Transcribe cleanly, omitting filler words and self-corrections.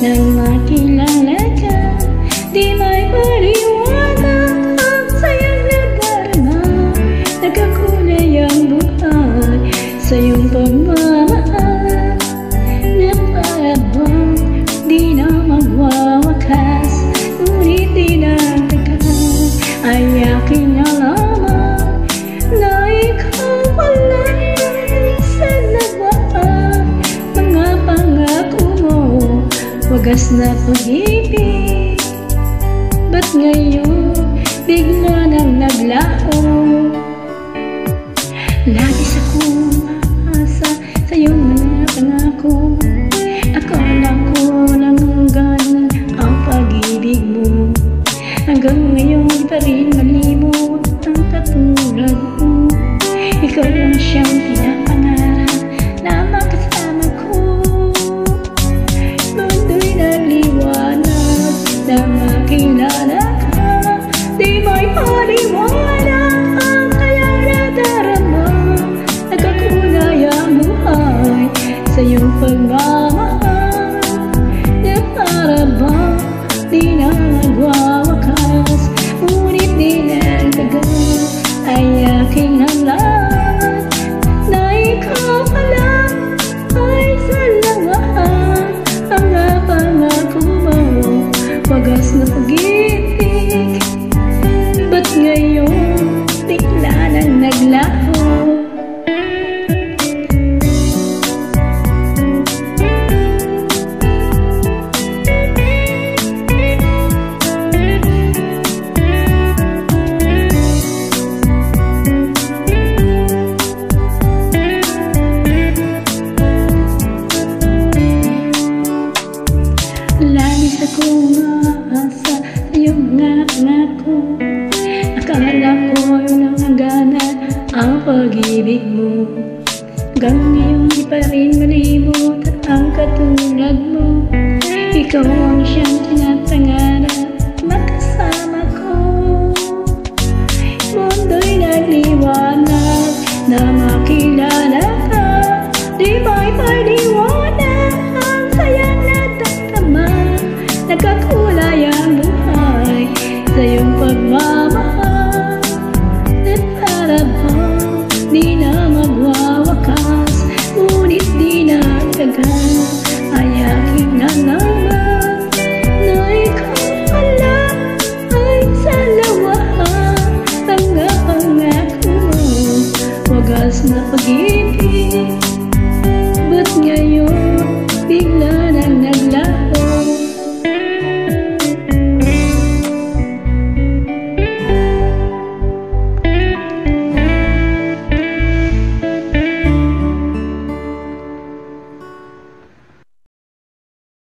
Nang makilala ka, di may paliwanag ang sayang nadarama. Nagkakulay ang buhay sa iyong pagmamahal, na para bang di na magwawakas, ngunit di na tagal ay aking nalaman na ikaw pala sa nagwaan. Mga pangako mo, wagas na pag-ibig, ba't ngayon bigla nang naglaho? Lagis akong umaasa sa iyong mga pangako. Akala ko nang hanggan ang pag-ibig mo, hanggang ngayon pa rin malimot ang katulad mo. Ikaw ang siyang pinapangarap na makasama ko. Na makilala ka, di may paliwanag ang kayang nadarama. Nagkakulay ang buhay sa iyong pagmamahal, na para bang di na nagwawakas, ngunit di na tagal ay aking nalaman na ikaw pala ay salawaan. Ang pangako mo, wagas na pag-ibig, ba't ngayon bigla nang naglaho? Lagis akong umaasa sa iyong mga pangako. Akala ko yun ang hangganan ang pag-ibig mo, hanggang ngayon di pa rin malimot ang katulad mo. Ikaw ang siyang